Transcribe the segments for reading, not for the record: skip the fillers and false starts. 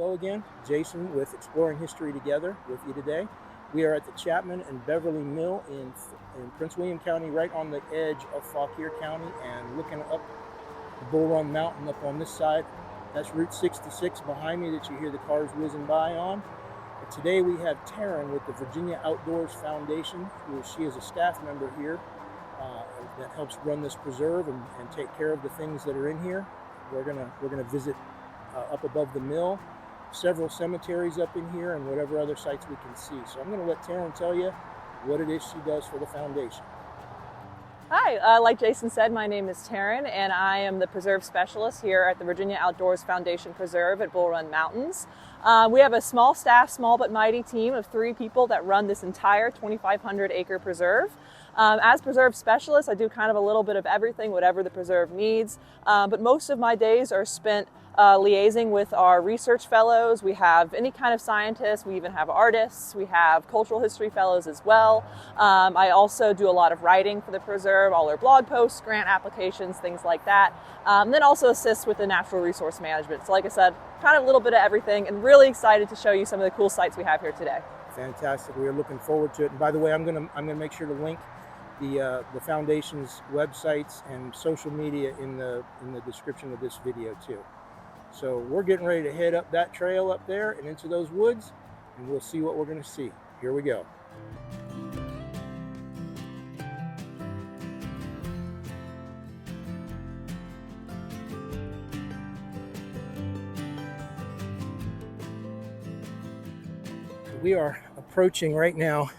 Hello again, Jason with Exploring History Together with you today. We are at the Chapman and Beverly Mill in Prince William County, right on the edge of Fauquier County, and looking up the Bull Run Mountain up on this side. That's Route 66 behind me that you hear the cars whizzing by on. But today we have Taryn with the Virginia Outdoors Foundation, she is a staff member here that helps run this preserve and take care of the things that are in here. We're gonna visit up above the mill, several cemeteries up in here, and whatever other sites we can see. So I'm going to let Taryn tell you what it is she does for the foundation. Hi, like Jason said, my name is Taryn, and I am the preserve specialist here at the Virginia Outdoors Foundation Preserve at Bull Run Mountains. We have a small staff, small but mighty team of 3 people that run this entire 2,500 acre preserve. As preserve specialist, I do kind of a little bit of everything, whatever the preserve needs, but most of my days are spent liaising with our research fellows. We have any kind of scientists, we even have artists, we have cultural history fellows as well. I also do a lot of writing for the preserve, all our blog posts, grant applications, things like that. Then also assist with the natural resource management. So like I said, kind of a little bit of everything, and really excited to show you some of the cool sites we have here today. Fantastic, we are looking forward to it. And by the way, I'm gonna make sure to link the foundation's websites and social media in the description of this video too. So we're getting ready to head up that trail up there and into those woods, and we'll see what we're going to see. Here we go. We are approaching right now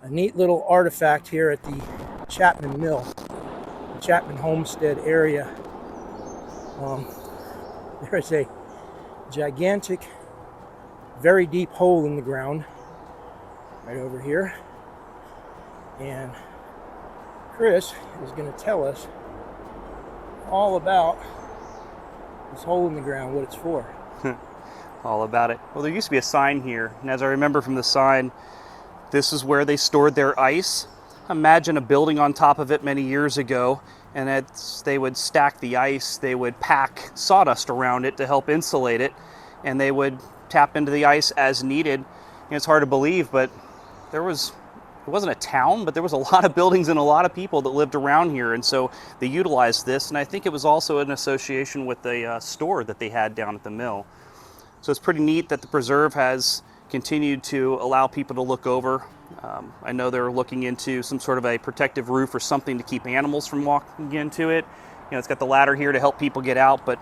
a neat little artifact here at the Chapman Mill, the Chapman Homestead area. There is a gigantic, very deep hole in the ground right over here, and Chris is going to tell us all about this hole in the ground, what it's for. All about it. Well, there used to be a sign here, and as I remember from the sign, this is where they stored their ice. Imagine a building on top of it many years ago, and they would stack the ice, they would pack sawdust around it to help insulate it, and they would tap into the ice as needed. It's hard to believe, but it wasn't a town, but there was a lot of buildings and a lot of people that lived around here, and so they utilized this, and I think it was also in association with the store that they had down at the mill. So it's pretty neat that the preserve has continued to allow people to look over. I know they're looking into some sort of a protective roof or something to keep animals from walking into it. It's got the ladder here to help people get out, but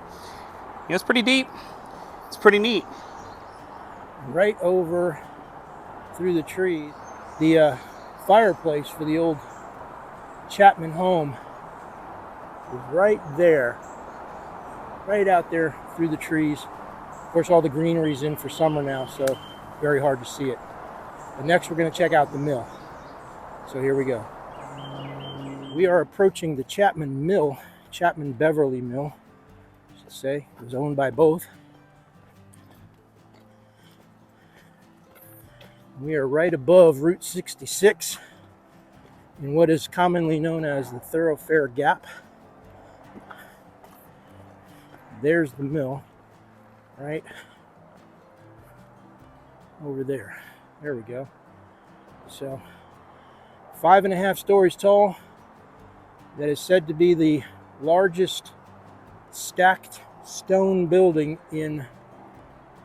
it's pretty deep. It's pretty neat. Right over through the trees, the fireplace for the old Chapman home is right there, right out there through the trees. Of course, all the greenery's in for summer now, so very hard to see it. But next we're going to check out the mill. So here we go. We are approaching the Chapman Mill, Chapman Beverly Mill, I should say. It was owned by both. We are right above Route 66 in what is commonly known as the Thoroughfare Gap. There's the mill, right over there. There we go. So 5.5 stories tall. That is said to be the largest stacked stone building in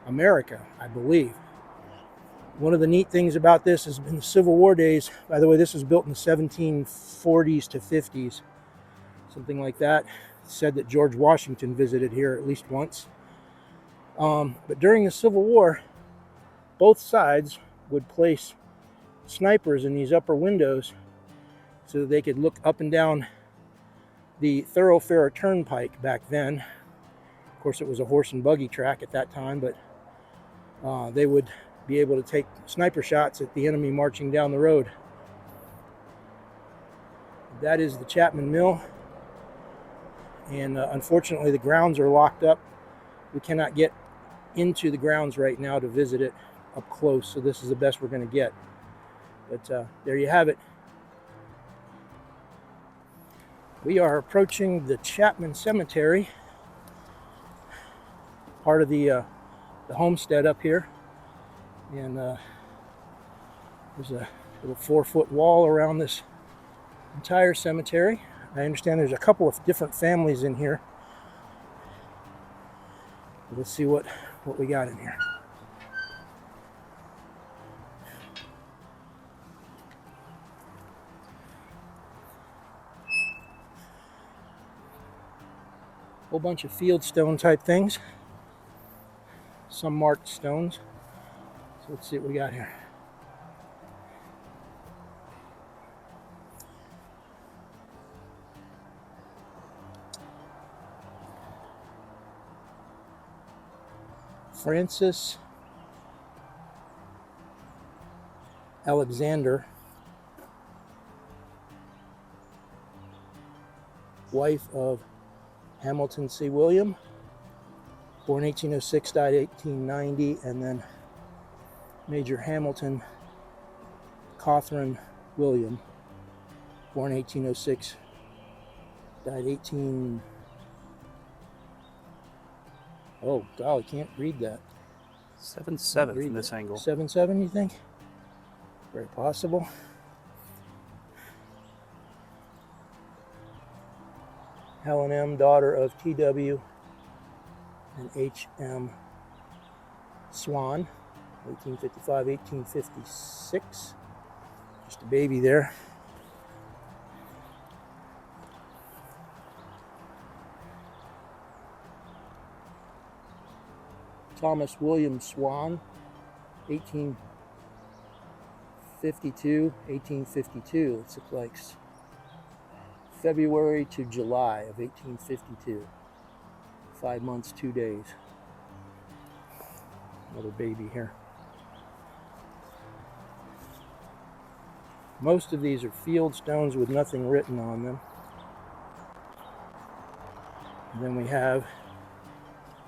America, I believe. One of the neat things about this has been the Civil War days. By the way, this was built in the 1740s to 50s, something like that. It's said that George Washington visited here at least once. But during the Civil War, both sides would place snipers in these upper windows so that they could look up and down the Thoroughfare Turnpike back then. Of course, it was a horse and buggy track at that time, but they would be able to take sniper shots at the enemy marching down the road. That is the Chapman Mill, and unfortunately the grounds are locked up. We cannot get into the grounds right now to visit it up close, so this is the best we're going to get. But there you have it. We are approaching the Chapman Cemetery, part of the the homestead up here. And there's a little 4-foot wall around this entire cemetery. I understand there's a couple of different families in here. Let's see what we got in here. Whole bunch of field stone type things. Some marked stones. So let's see what we got here. Francis Alexander, wife of Hamilton C. William, born 1806, died 1890, and then Major Hamilton Catherine William, born 1806, died 18... Oh, golly, can't read that. 7-7 from this angle. 7-7, you think? Very possible. Helen M., daughter of T.W. and H.M. Swan, 1855-1856. Just a baby there. Thomas William Swan, 1852. Let's look like February to July of 1852. 5 months, 2 days. Another baby here. Most of these are field stones with nothing written on them. And then we have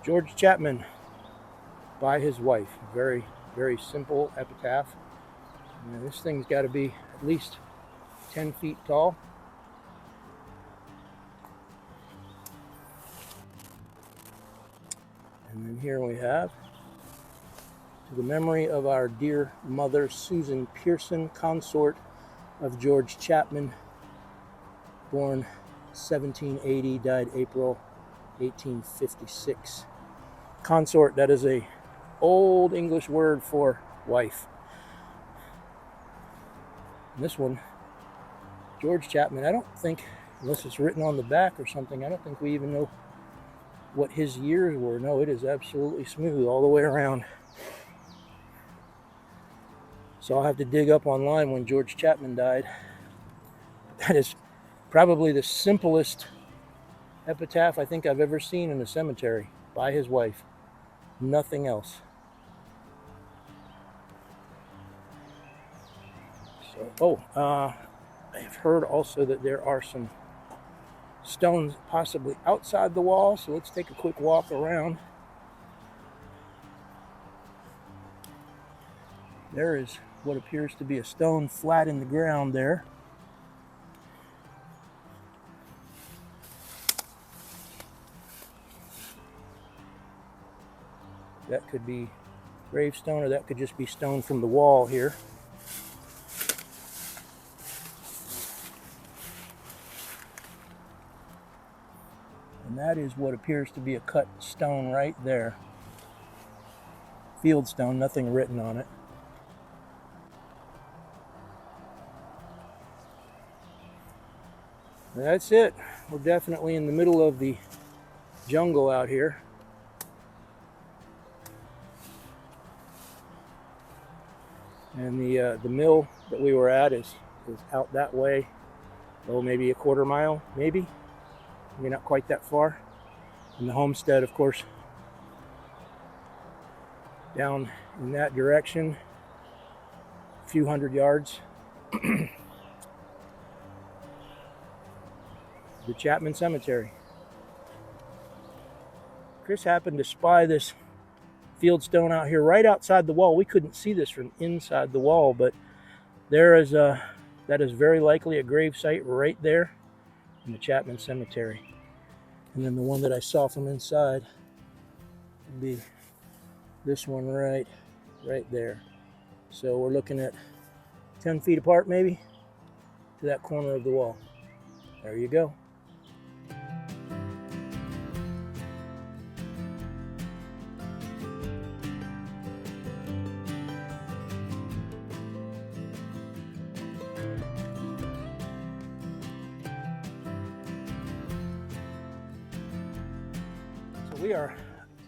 George Chapman by his wife. Very, very simple epitaph. And this thing's got to be at least 10 feet tall. And then here we have, to the memory of our dear mother, Susan Pearson, consort of George Chapman, born 1780, died April 1856. Consort, that is a old English word for wife. And this one, George Chapman, I don't think, unless it's written on the back or something, I don't think we even know what his years were. No, it is absolutely smooth all the way around. So I'll have to dig up online when George Chapman died. That is probably the simplest epitaph I think I've ever seen in a cemetery, by his wife. Nothing else. So, I've heard also that there are some stones possibly outside the wall, so let's take a quick walk around. There is what appears to be a stone flat in the ground there. That could be gravestone, or that could just be stone from the wall here. And that is what appears to be a cut stone right there. Field stone, nothing written on it. That's it. We're definitely in the middle of the jungle out here. And the mill that we were at is out that way. Oh, maybe a quarter mile, maybe not quite that far. And the homestead, of course, down in that direction, a few hundred yards. The Chapman Cemetery. Chris happened to spy this field stone out here right outside the wall. We couldn't see this from inside the wall, but there is that is very likely a grave site right there in the Chapman Cemetery. And then the one that I saw from inside would be this one right there. So we're looking at 10 feet apart maybe to that corner of the wall. There you go. So we are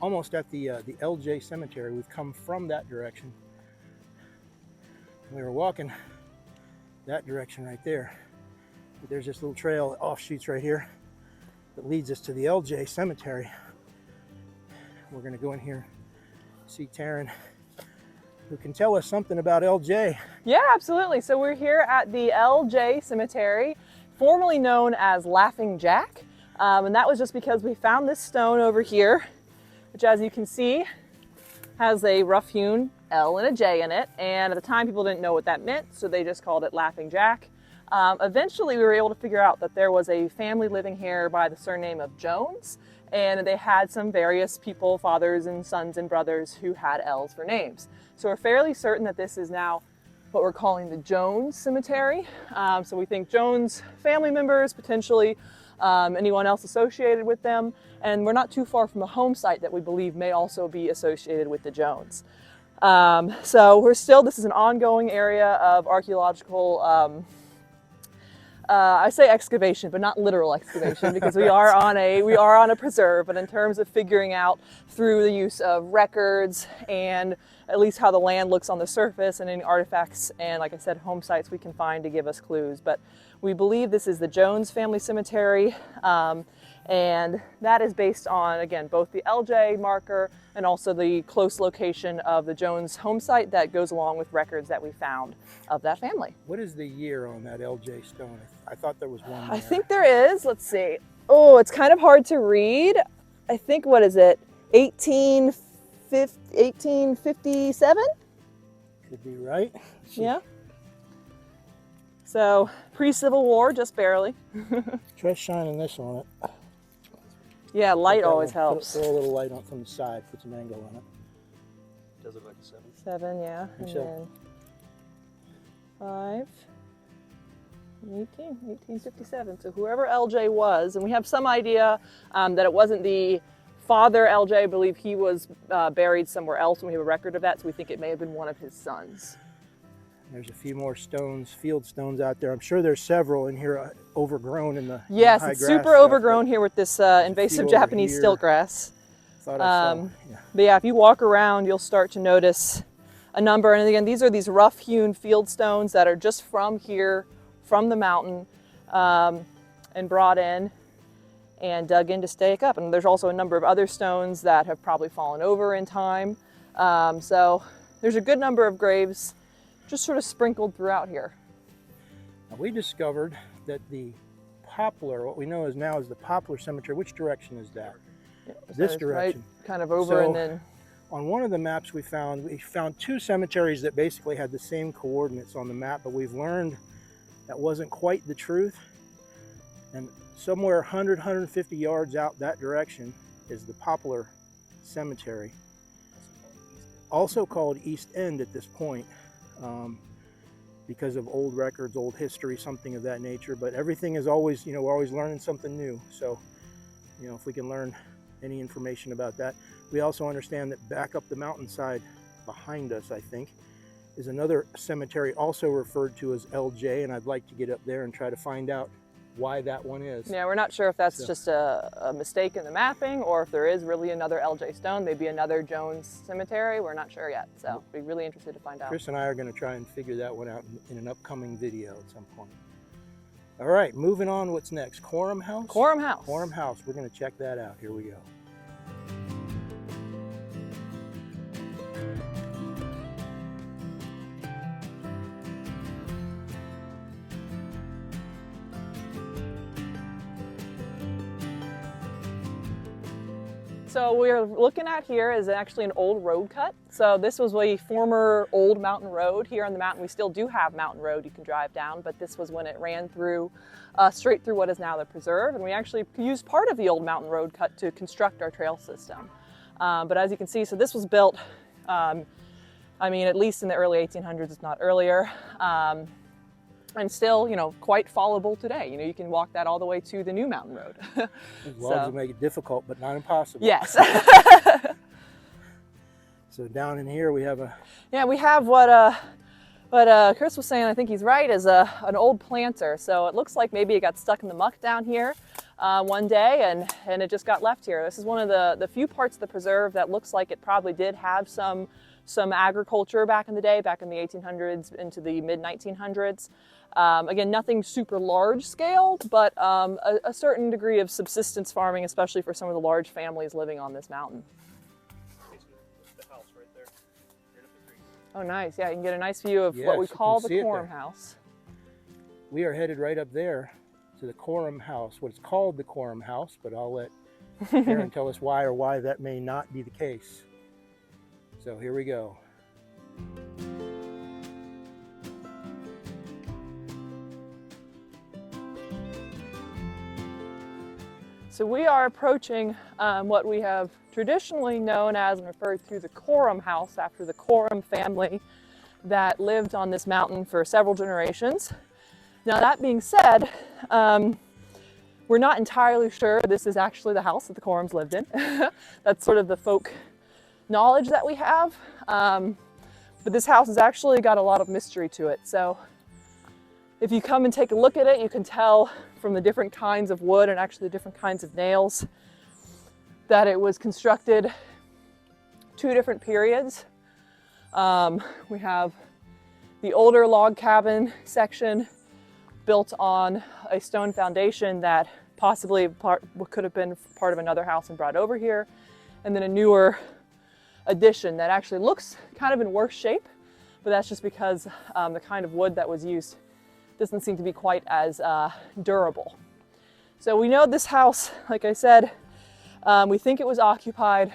almost at the LJ Cemetery. We've come from that direction. We were walking that direction right there. But there's this little trail, offshoots right here, that leads us to the LJ Cemetery. We're gonna go in here, see Taryn, who can tell us something about LJ. Yeah, absolutely. So we're here at the LJ Cemetery, formerly known as Laughing Jack. And that was just because we found this stone over here, which, as you can see, has a rough-hewn L and a J in it. And at the time, people didn't know what that meant, so they just called it Laughing Jack. Eventually, we were able to figure out that there was a family living here by the surname of Jones, and they had some various people, fathers and sons and brothers, who had L's for names. So we're fairly certain that this is now what we're calling the Jones Cemetery. So we think Jones family members, potentially anyone else associated with them, and we're not too far from a home site that we believe may also be associated with the Jones. So this is an ongoing area of archaeological, I say excavation, but not literal excavation, because we are on a preserve. But in terms of figuring out through the use of records and at least how the land looks on the surface and any artifacts and, like I said, home sites we can find to give us clues. But we believe this is the Jones family cemetery, and that is based on, again, both the LJ marker and also the close location of the Jones home site that goes along with records that we found of that family. What is the year on that LJ stone? I thought there was one there. I think there is. Let's see. Oh, it's kind of hard to read. I think, what is it? 1857? Could be right. Yeah. So pre-Civil War, just barely. Try shining this on it. Yeah, light always helps. Throw a little light on from the side, put some angle on it. Does look like a 7. 7, yeah. And so. then 5, 1857. So whoever LJ was, and we have some idea that it wasn't the father LJ. I believe he was buried somewhere else, and we have a record of that, so we think it may have been one of his sons. There's a few more stones, field stones out there. I'm sure there's several in here overgrown in the Yes, high it's grass super stuff, overgrown here with this invasive Japanese stilt grass. Thought I saw, yeah. But yeah, if you walk around, you'll start to notice a number. And again, these are these rough-hewn field stones that are just from here, from the mountain, and brought in and dug in to stake up. And there's also a number of other stones that have probably fallen over in time. So there's a good number of graves just sort of sprinkled throughout here. Now, we discovered that the Poplar, what we know is now is the Poplar Cemetery. Which direction is that? Yeah, This direction. Right, kind of over, So, and then on one of the maps we found two cemeteries that basically had the same coordinates on the map, but we've learned that wasn't quite the truth. And somewhere 100, 150 yards out that direction is the Poplar Cemetery, also called East End at this point, because of old records, old history, something of that nature. But everything is always, we're always learning something new. So, if we can learn any information about that. We also understand that back up the mountainside behind us, I think, is another cemetery also referred to as LJ, and I'd like to get up there and try to find out why that one is. yeah, we're not sure if that's just a mistake in the mapping, or if there is really another LJ stone, maybe another Jones cemetery. We're not sure yet, so we're really interested to find out. Chris and I are going to try and figure that one out in an upcoming video at some point. All right, moving on. What's next? Quorum House? Quorum House. Quorum House. We're going to check that out. Here we go. So we're looking at here is actually an old road cut. So this was a former old mountain road here on the mountain. We still do have mountain road you can drive down, but this was when it ran through, straight through what is now the preserve. And we actually used part of the old mountain road cut to construct our trail system. But as you can see, so this was built I mean, at least in the early 1800s, if not earlier. And still, quite followable today. You can walk that all the way to the new mountain road. As long as you make it difficult, but not impossible. Yes. So down in here we have a... Yeah, we have what Chris was saying, I think he's right, is an old planter. So it looks like maybe it got stuck in the muck down here one day and it just got left here. This is one of the few parts of the preserve that looks like it probably did have some agriculture back in the day, back in the 1800s into the mid-1900s. Again, nothing super large scale, but a certain degree of subsistence farming, especially for some of the large families living on this mountain. The house right there. Right up the creek. Oh, nice. Yeah, you can get a nice view of Yes, what we you call can the see it Quorum there. house. We are headed right up there to the Corum house. What it's called the Corum house, but I'll let Taryn tell us why or why that may not be the case. So here we go. So we are approaching what we have traditionally known as and referred to the Corum house, after the Corum family that lived on this mountain for several generations. Now, that being said, we're not entirely sure this is actually the house that the Corums lived in. That's sort of the folk knowledge that we have. But this house has actually got a lot of mystery to it. So if you come and take a look at it, you can tell from the different kinds of wood and actually the different kinds of nails that it was constructed 2 different periods. We have the older log cabin section built on a stone foundation that possibly could have been part of another house and brought over here. And then a newer addition that actually looks kind of in worse shape, but that's just because the kind of wood that was used doesn't seem to be quite as durable. So we know this house, like I said, we think it was occupied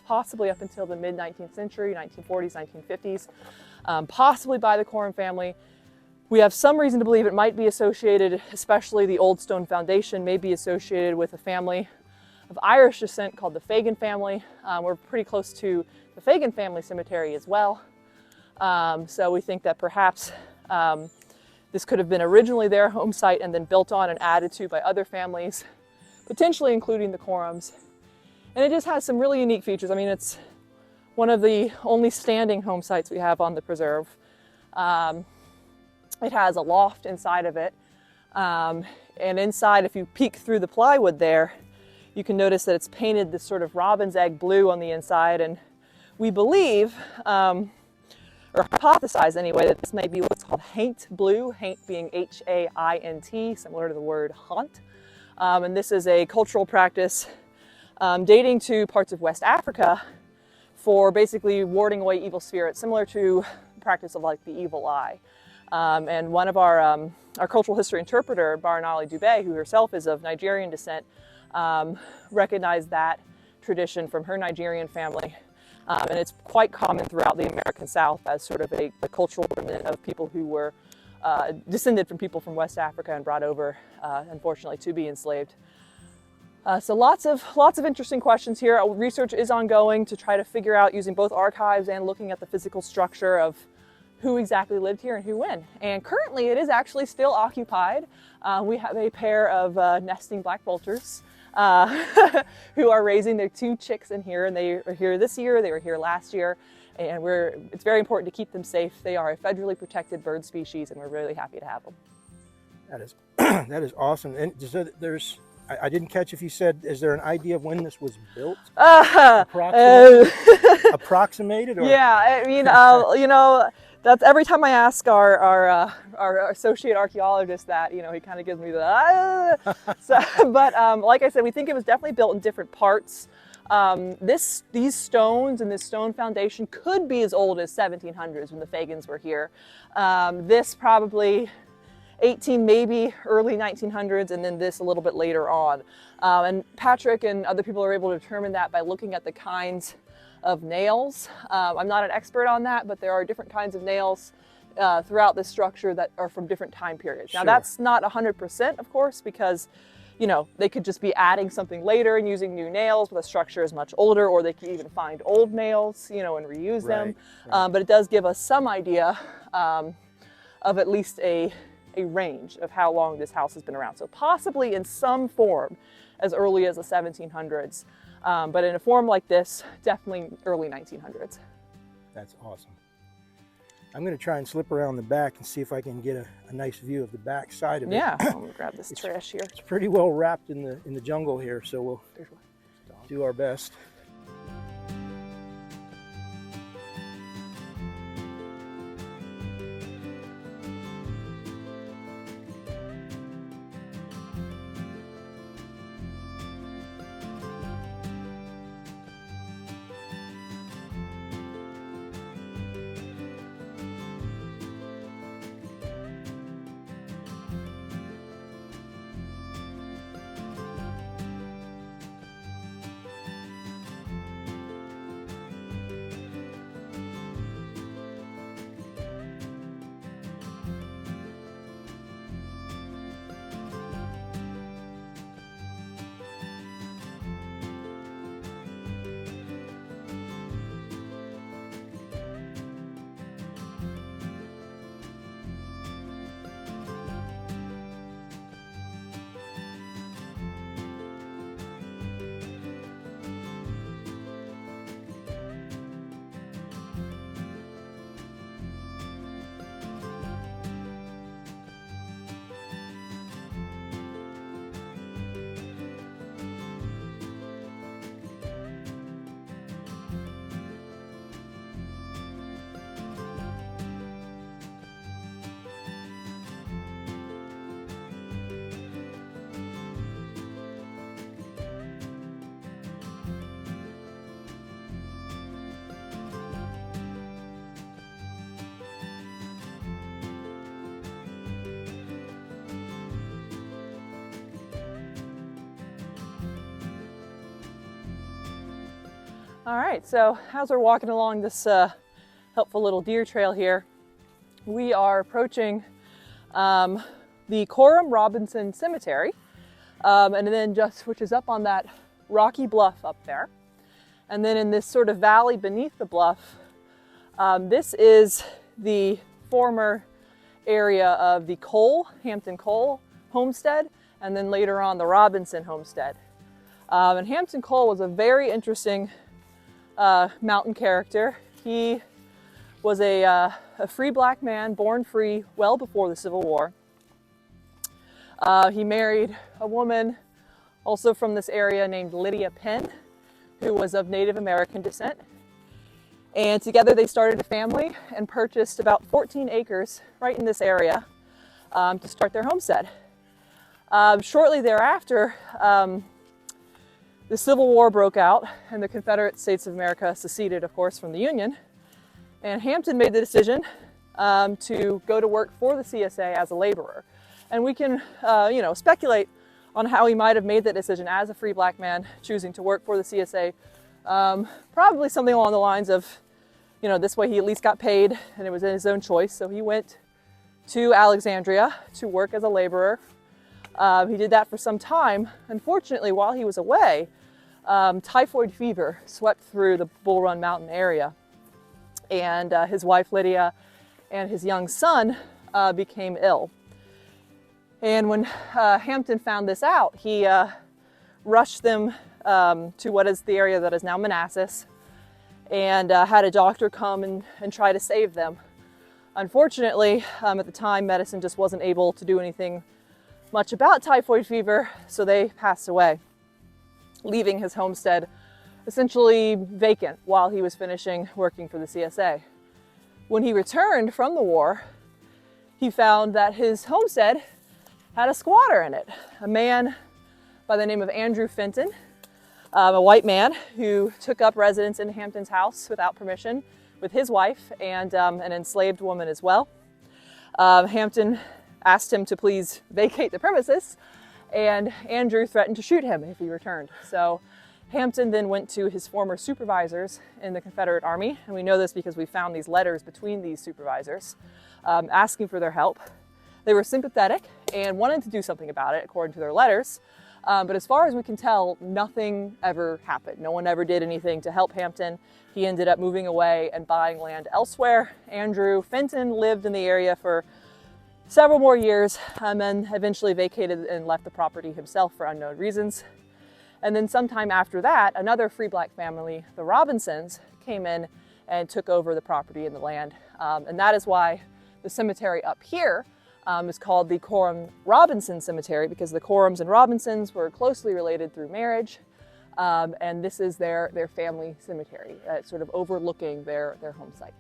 possibly up until the mid-19th century, 1940s, 1950s, possibly by the Corum family. We have some reason to believe it might be associated, especially the old stone foundation, may be associated with a family of Irish descent called the Fagan family. We're pretty close to the Fagan family cemetery as well. So we think that perhaps this could have been originally their home site and then built on and added to by other families, potentially including the Corums. And it just has some really unique features. I mean, it's one of the only standing home sites we have on the preserve. It has a loft inside of it. And inside, if you peek through the plywood there, you can notice that it's painted this sort of robin's egg blue on the inside. And we believe, or hypothesize anyway, that this may be what's called haint blue, haint being H-A-I-N-T, similar to the word haunt. And this is a cultural practice dating to parts of West Africa for basically warding away evil spirits, similar to the practice of like the evil eye. And one of our cultural history interpreter, Baranali Dubé, who herself is of Nigerian descent, recognized that tradition from her Nigerian family. And it's quite common throughout the American South as sort of a cultural remnant of people who were descended from people from West Africa and brought over, unfortunately, to be enslaved. So lots of interesting questions here. Research is ongoing to try to figure out, using both archives and looking at the physical structure, of who exactly lived here and who when. And currently it is actually still occupied. We have a pair of nesting black vultures who are raising their 2 chicks in here, and they are here this year, they were here last year, and it's very important to keep them safe. They are a federally protected bird species, and we're really happy to have them. That is awesome. And so I didn't catch if you said, is there an idea of when this was built? Approximated? Or? Yeah, I mean, that's every time I ask our associate archaeologist that, he kind of gives me the but like I said, we think it was definitely built in different parts. These stones and this stone foundation could be as old as 1700s when the Fagans were here. This probably 18, maybe early 1900s, and then this a little bit later on. And Patrick and other people are able to determine that by looking at the kinds of nails. I'm not an expert on that, but there are different kinds of nails throughout this structure that are from different time periods. Now, Sure. that's not 100%, of course, because you know, they could just be adding something later and using new nails, but the structure is much older, or they could even find old nails, you know, and reuse them. Right. But it does give us some idea of at least a range of how long this house has been around. So possibly in some form as early as the 1700s, but in a form like this, definitely early 1900s. That's awesome. I'm going to try and slip around the back and see if I can get a nice view of the back side of it. Yeah, I'm gonna grab this trash here. It's pretty well wrapped in the jungle here, so we'll do our best. All right, so as we're walking along this helpful little deer trail here, we are approaching the Corum Robinson Cemetery, and then which is up on that rocky bluff up there. And then in this sort of valley beneath the bluff, this is the former area of the Hampton Cole homestead, and then later on the Robinson homestead. And Hampton Cole was a very interesting mountain character. He was a free black man, born free well before the Civil War. He married a woman also from this area named Lydia Penn, who was of Native American descent. And together they started a family and purchased about 14 acres right in this area to start their homestead. Shortly thereafter, the Civil War broke out and the Confederate States of America seceded, of course, from the Union. And Hampton made the decision to go to work for the CSA as a laborer. And we can, speculate on how he might have made that decision as a free black man choosing to work for the CSA. Probably something along the lines of, this way he at least got paid and it was his own choice. So he went to Alexandria to work as a laborer. He did that for some time. Unfortunately, while he was away, typhoid fever swept through the Bull Run Mountain area. And his wife Lydia and his young son became ill. And when Hampton found this out, he rushed them to what is the area that is now Manassas, and had a doctor come and try to save them. Unfortunately, at the time, medicine just wasn't able to do anything much about typhoid fever, so they passed away, leaving his homestead essentially vacant while he was finishing working for the CSA. When he returned from the war, he found that his homestead had a squatter in it, a man by the name of Andrew Fenton, a white man who took up residence in Hampton's house without permission with his wife and an enslaved woman as well. Hampton asked him to please vacate the premises, and Andrew threatened to shoot him if he returned. So Hampton then went to his former supervisors in the Confederate Army, and we know this because we found these letters between these supervisors asking for their help. They were sympathetic and wanted to do something about it, according to their letters, But as far as we can tell, nothing ever happened. No one ever did anything to help Hampton. He ended up moving away and buying land elsewhere. Andrew Fenton lived in the area for several more years, and then eventually vacated and left the property himself for unknown reasons. And then sometime after that, another free black family, the Robinsons, came in and took over the property and the land. And that is why the cemetery up here is called the Corum Robinson Cemetery, because the Corums and Robinsons were closely related through marriage. And this is their family cemetery, sort of overlooking their home site.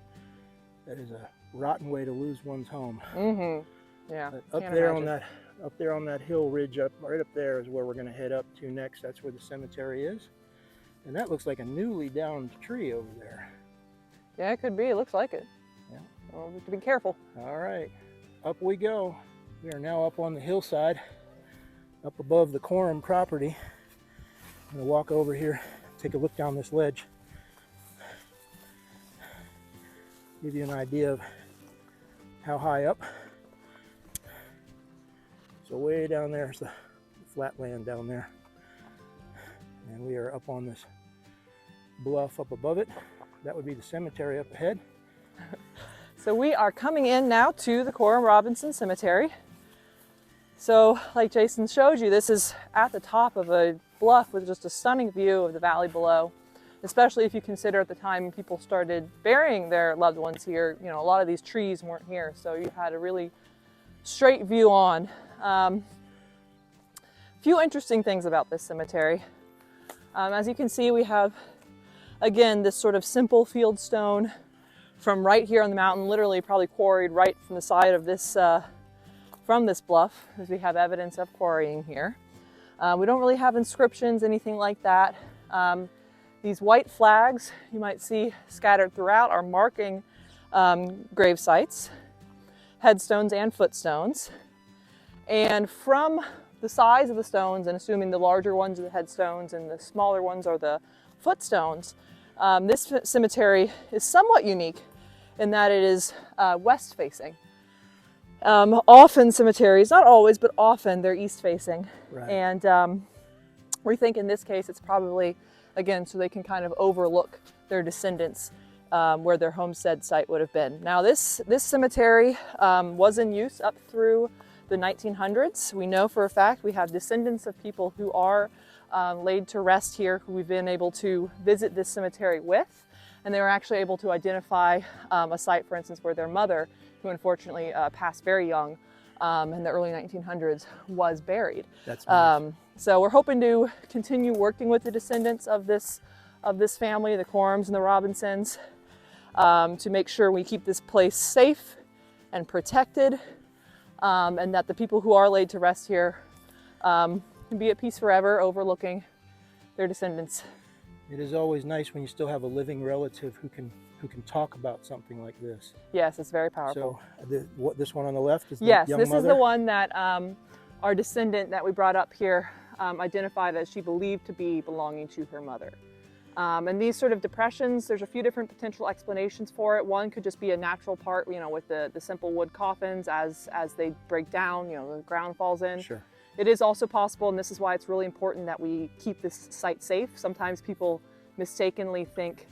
That is a rotten way to lose one's home. Mm-hmm. Yeah. Up there on that hill ridge, right up there is where we're going to head up to next. That's where the cemetery is, and that looks like a newly downed tree over there. Yeah, it could be. It looks like it. Yeah. Well, we have to be careful. All right, up we go. We are now up on the hillside, up above the Corum property. I'm going to walk over here, take a look down this ledge, give you an idea of how high up. So way down there is the flat land down there, and we are up on this bluff up above it. That would be the cemetery up ahead. So we are coming in now to the Corum Robinson Cemetery. So like Jason showed you, this is at the top of a bluff with just a stunning view of the valley below, especially if you consider at the time people started burying their loved ones here, you know, a lot of these trees weren't here, so you had a really straight view on. Few interesting things about this cemetery. As you can see, we have, again, this sort of simple field stone from right here on the mountain, literally probably quarried right from the side of this, from this bluff, as we have evidence of quarrying here. We don't really have inscriptions, anything like that. These white flags you might see scattered throughout are marking grave sites, headstones and footstones. And from the size of the stones, and assuming the larger ones are the headstones and the smaller ones are the footstones, this cemetery is somewhat unique in that it is west facing. Often cemeteries, not always, but often they're east facing. Right. And we think in this case it's probably, again, so they can kind of overlook their descendants where their homestead site would have been. Now this cemetery was in use up through the 1900s. We know for a fact we have descendants of people who are laid to rest here, who we've been able to visit this cemetery with, and they were actually able to identify a site, for instance, where their mother, who unfortunately passed very young in the early 1900s, was buried. That's nice. So we're hoping to continue working with the descendants of this family, the Corums and the Robinsons, to make sure we keep this place safe and protected, and that the people who are laid to rest here can be at peace forever, overlooking their descendants. It is always nice when you still have a living relative who can talk about something like this. Yes, it's very powerful. So this one on the left is the yes, young this mother? is the one that our descendant that we brought up here identified as she believed to be belonging to her mother. And these sort of depressions, there's a few different potential explanations for it. One could just be a natural part, you know, with the simple wood coffins as they break down, you know, the ground falls in. Sure. It is also possible, and this is why it's really important that we keep this site safe. Sometimes people mistakenly think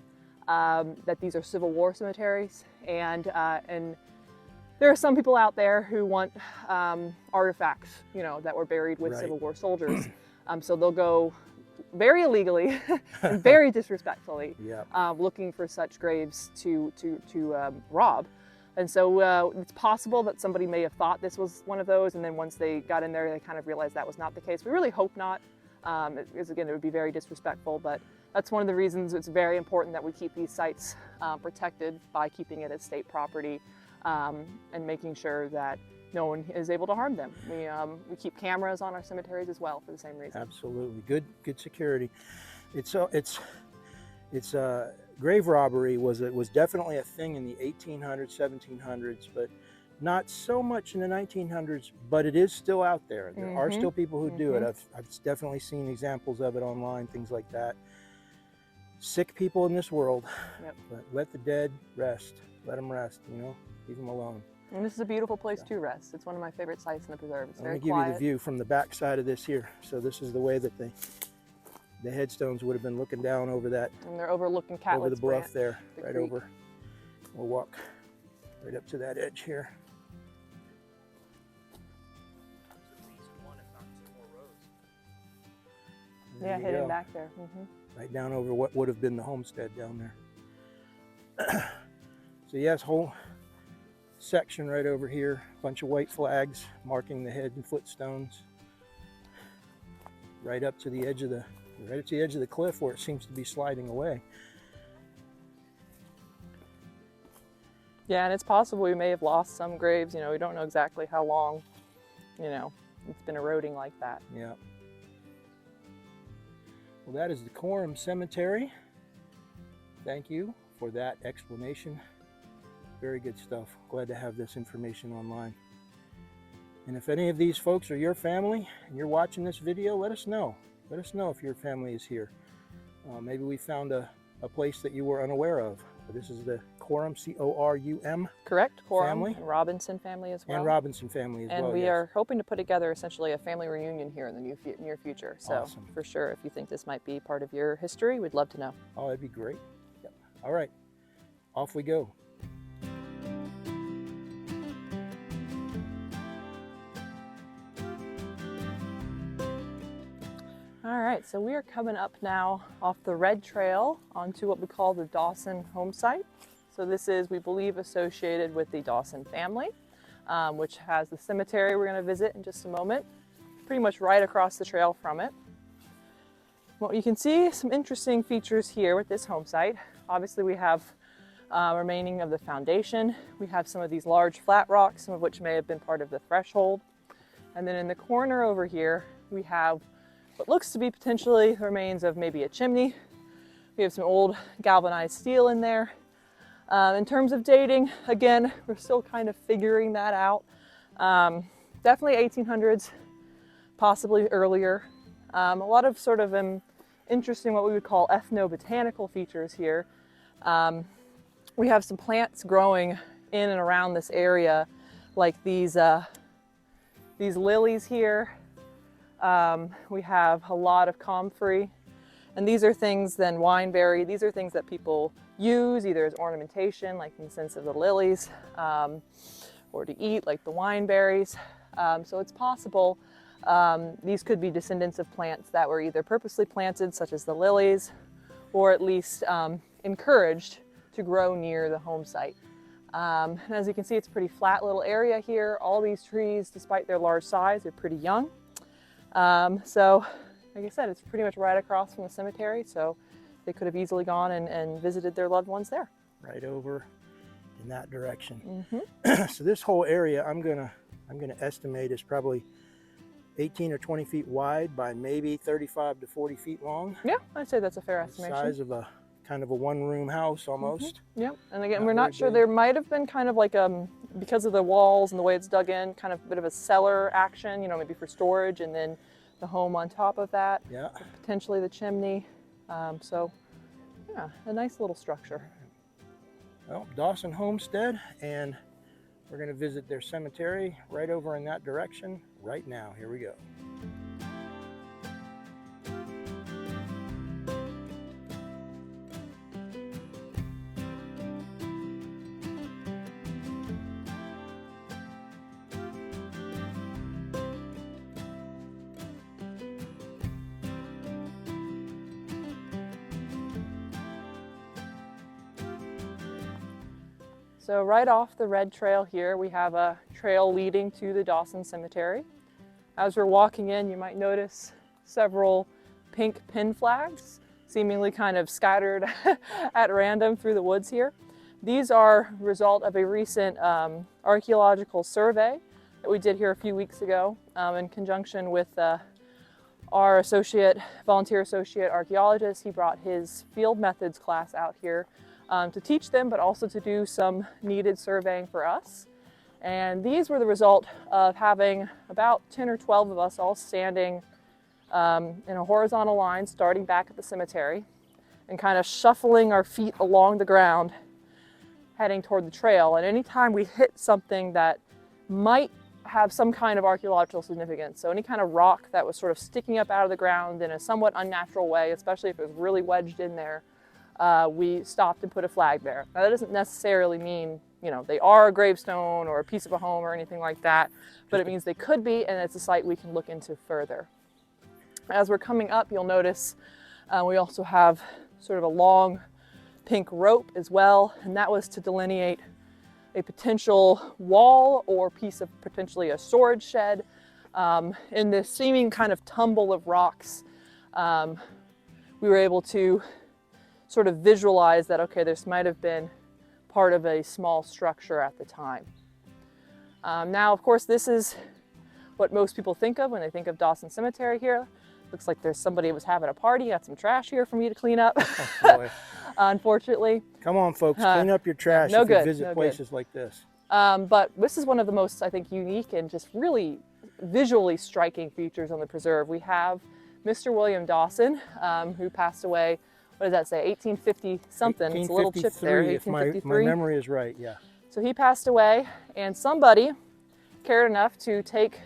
that these are Civil War cemeteries, and there are some people out there who want artifacts, you know, that were buried with Right. Civil War soldiers. So they'll go very illegally and very disrespectfully Yeah. looking for such graves to rob. And so it's possible that somebody may have thought this was one of those, and then once they got in there, they kind of realized that was not the case. We really hope not, because again, it would be very disrespectful, but that's one of the reasons it's very important that we keep these sites protected by keeping it as state property and making sure that no one is able to harm them. We keep cameras on our cemeteries as well for the same reason. Absolutely, good security. Grave robbery was definitely a thing in the 1800s, 1700s, but not so much in the 1900s. But it is still out there. There are still people who do it. I've definitely seen examples of it online, things like that. Sick people in this world, Yep. but let the dead rest. Let them rest. You know, leave them alone. And this is a beautiful place to rest. It's one of my favorite sites in the preserve. It's very Let me give quiet. you the view from the back side of this here. So this is the way that the headstones would have been looking down over that, And they're overlooking Catlett's over the bluff Branch, there, the right creek. over. We'll walk right up to that edge here. There Yeah, you hidden go. back there. Right down over what would have been the homestead down there. So yes, whole section right over here, bunch of white flags marking the head and footstones. Right up to the edge of the cliff where it seems to be sliding away. Yeah, and it's possible we may have lost some graves. You know, we don't know exactly how long, you know, it's been eroding like that. Yeah. Well, that is the Corum Cemetery. Thank you for that explanation. Very good stuff. Glad to have this information online. And if any of these folks are your family and you're watching this video, let us know. Let us know if your family is here. Maybe we found a place that you were unaware of. This is the Corum, C-O-R-U-M. Correct, Quorum Family. and Robinson family as well. And Robinson family as and well. we yes. are hoping to put together essentially a family reunion here in the near future. So Awesome. for sure, if you think this might be part of your history, we'd love to know. Oh, that'd be great. Yep. All right, off we go. All right, so we are coming up now off the Red Trail onto what we call the Dawson home site. So this is, we believe, associated with the Dawson family, which has the cemetery we're going to visit in just a moment, pretty much right across the trail from it. Well, you can see some interesting features here with this home site. Obviously, we have remaining of the foundation. We have some of these large flat rocks, some of which may have been part of the threshold. And then in the corner over here, we have what looks to be potentially the remains of maybe a chimney. We have some old galvanized steel in there. In terms of dating, again, we're still kind of figuring that out. Definitely 1800s, possibly earlier. A lot of sort of interesting, what we would call ethnobotanical features here. We have some plants growing in and around this area, like these lilies here. We have a lot of comfrey, and these are things, then wineberry, these are things that people use either as ornamentation, like in the sense of the lilies, or to eat, like the wineberries. So it's possible these could be descendants of plants that were either purposely planted, such as the lilies, or at least encouraged to grow near the home site. And as you can see, it's a pretty flat little area here. All these trees, despite their large size, are pretty young. So, like I said, it's pretty much right across from the cemetery, so they could have easily gone and visited their loved ones there. Right over in that direction. Mm-hmm. So this whole area, I'm gonna estimate is probably 18 or 20 feet wide by maybe 35 to 40 feet long. Yeah, I'd say that's a fair The estimation. size of a kind of a one-room house almost. Yep, and again, Not we're not very sure. big. There might have been kind of like, because of the walls and the way it's dug in, kind of a bit of a cellar action, you know, maybe for storage, and then the home on top of that, Yeah. potentially the chimney. So, yeah, a nice little structure. Well, Dawson Homestead, and we're going to visit their cemetery right over in that direction right now. Here we go. So right off the Red Trail here, we have a trail leading to the Dawson Cemetery. As we're walking in, you might notice several pink pin flags, seemingly kind of scattered at random through the woods here. These are a result of a recent archaeological survey that we did here a few weeks ago in conjunction with our volunteer associate archaeologist. He brought his field methods class out here to teach them, but also to do some needed surveying for us. And these were the result of having about 10 or 12 of us all standing in a horizontal line, starting back at the cemetery, and kind of shuffling our feet along the ground heading toward the trail. And anytime we hit something that might have some kind of archaeological significance, so any kind of rock that was sort of sticking up out of the ground in a somewhat unnatural way, especially if it was really wedged in there, we stopped and put a flag there. Now that doesn't necessarily mean, you know, they are a gravestone or a piece of a home or anything like that, but it means they could be, and it's a site we can look into further. As we're coming up, you'll notice we also have sort of a long pink rope as well, and that was to delineate a potential wall or piece of potentially a storage shed. In this seeming kind of tumble of rocks, we were able to sort of visualize that, okay, this might have been part of a small structure at the time. Now, of course, this is what most people think of when they think of Dawson Cemetery here. Looks like there's somebody was having a party, got some trash here for me to clean up. Oh, boy. Unfortunately. Come on, folks, clean up your trash no if good, you visit no places like this. But this is one of the most, I think, unique and just really visually striking features on the preserve. We have Mr. William Dawson, who passed away, what does that say, 1850 something? It's a little chip there, 1853. If my memory is right, yeah. So he passed away, and somebody cared enough to take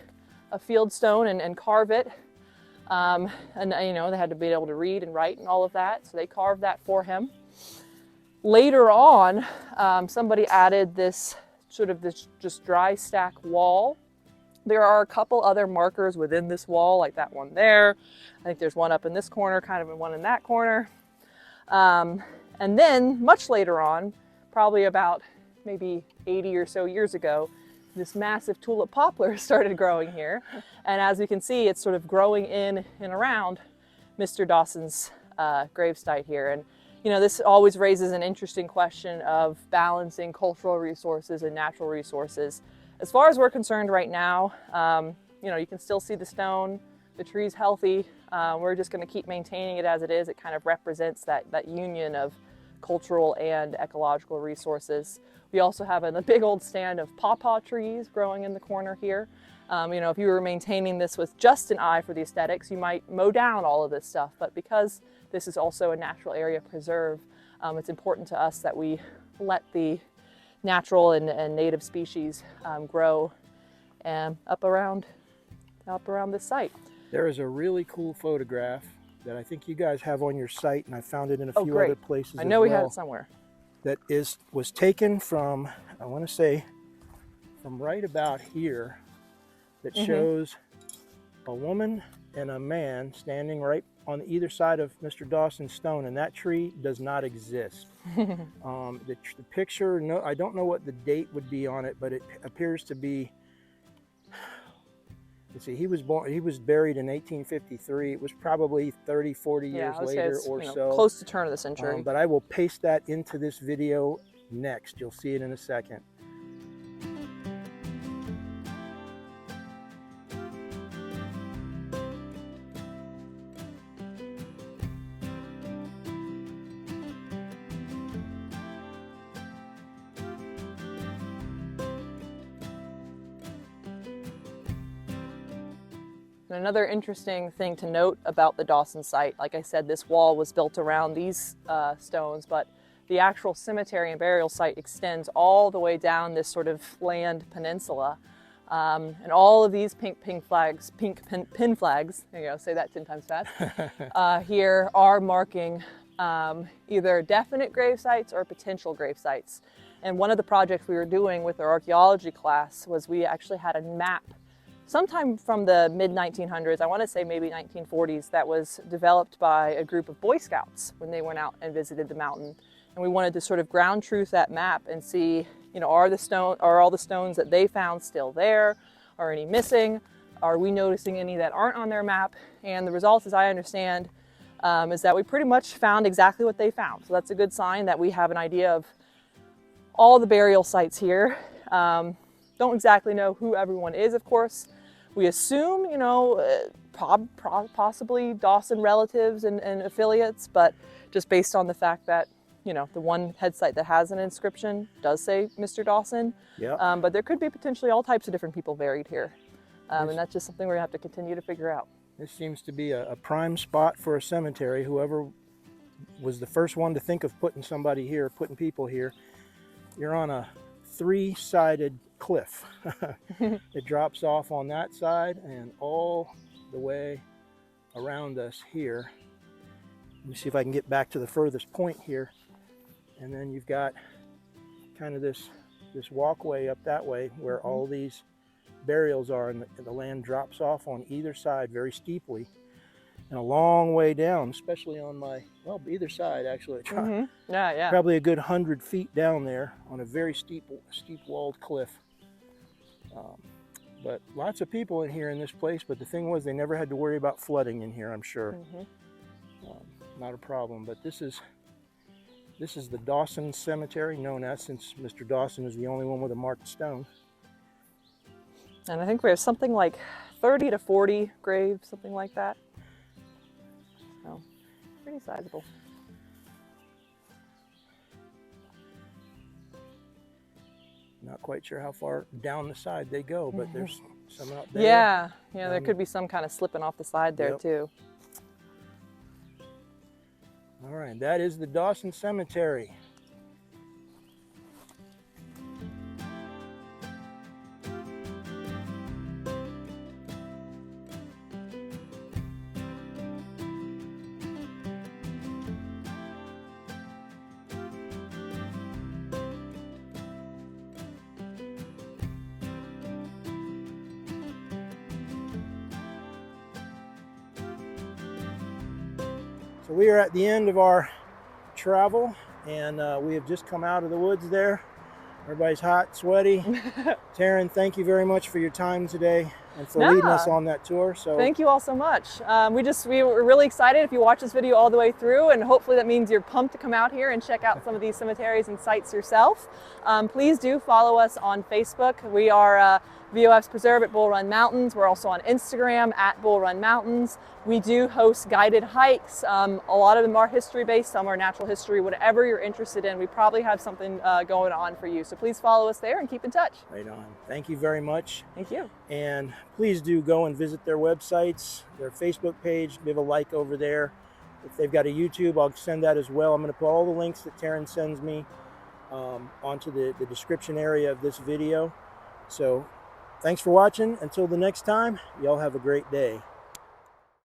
a field stone and carve it. And you know, they had to be able to read and write and all of that, so they carved that for him. Later on, somebody added this sort of this just dry stack wall. There are a couple other markers within this wall, like that one there. I think there's one up in this corner, kind of, and one in that corner. And then much later on, probably about maybe 80 or so years ago, this massive tulip poplar started growing here. And as you can see, it's sort of growing in and around Mr. Dawson's gravesite here. And you know, this always raises an interesting question of balancing cultural resources and natural resources. As far as we're concerned right now, you know, you can still see the stone, the tree's healthy. We're just gonna keep maintaining it as it is. It kind of represents that union of cultural and ecological resources. We also have a big old stand of pawpaw trees growing in the corner here. You know, if you were maintaining this with just an eye for the aesthetics, you might mow down all of this stuff. But because this is also a natural area preserve, it's important to us that we let the natural and native species grow up around this site. There is a really cool photograph that I think you guys have on your site, and I found it in a few great. other places. I know we had it somewhere. That was taken from, I want to say, from right about here, that shows a woman and a man standing right on either side of Mr. Dawson's stone, and that tree does not exist. The picture, no, I don't know what the date would be on it, but it appears to be, let's see, he was buried in 1853. It was probably 30, 40 years later or so. Close to turn of the century. But I will paste that into this video next. You'll see it in a second. Another interesting thing to note about the Dawson site, like I said, this wall was built around these stones, but the actual cemetery and burial site extends all the way down this sort of land peninsula. And all of these pink pin flags, there you go, say that 10 times fast, here are marking either definite grave sites or potential grave sites. And one of the projects we were doing with our archaeology class was we actually had a map sometime from the mid-1900s, I want to say maybe 1940s, that was developed by a group of Boy Scouts when they went out and visited the mountain. And we wanted to sort of ground truth that map and see, you know, are all the stones that they found still there? Are any missing? Are we noticing any that aren't on their map? And the results, as I understand, is that we pretty much found exactly what they found. So that's a good sign that we have an idea of all the burial sites here. Don't exactly know who everyone is, of course. We assume, you know, possibly Dawson relatives and affiliates, but just based on the fact that, you know, the one head site that has an inscription does say Mr. Dawson. Yeah. But there could be potentially all types of different people buried here. And that's just something we're gonna have to continue to figure out. This seems to be a prime spot for a cemetery. Whoever was the first one to think of putting somebody here, putting people here, you're on a 3-sided cliff. It drops off on that side and all the way around us here. Let me see if I can get back to the furthest point here. And then you've got kind of this walkway up that way where all these burials are, and the land drops off on either side very steeply and a long way down, especially on my, well, either side actually. Yeah. Probably a good 100 feet down there on a very steep walled cliff. But lots of people in here in this place, but the thing was they never had to worry about flooding in here, I'm sure. Not a problem. But this is the Dawson Cemetery, known as, since Mr. Dawson is the only one with a marked stone. And I think we have something like 30 to 40 graves, something like that. So, pretty sizable. Not quite sure how far down the side they go, but there's some out there. Yeah, there could be some kind of slipping off the side there too. All right, that is the Dawson Cemetery. So we are at the end of our travel, and we have just come out of the woods there. Everybody's hot, sweaty. Taryn, thank you very much for your time today and for leading us on that tour. So thank you all so much. We were really excited if you watch this video all the way through, and hopefully that means you're pumped to come out here and check out some of these cemeteries and sites yourself. Please do follow us on Facebook. We are VOF's Preserve at Bull Run Mountains. We're also on Instagram at Bull Run Mountains. We do host guided hikes. A lot of them are history-based, some are natural history. Whatever you're interested in, we probably have something going on for you. So please follow us there and keep in touch. Right on. Thank you very much. Thank you. And please do go and visit their websites, their Facebook page, give a like over there. If they've got a YouTube, I'll send that as well. I'm going to put all the links that Taryn sends me onto the description area of this video. So thanks for watching. Until the next time, y'all have a great day.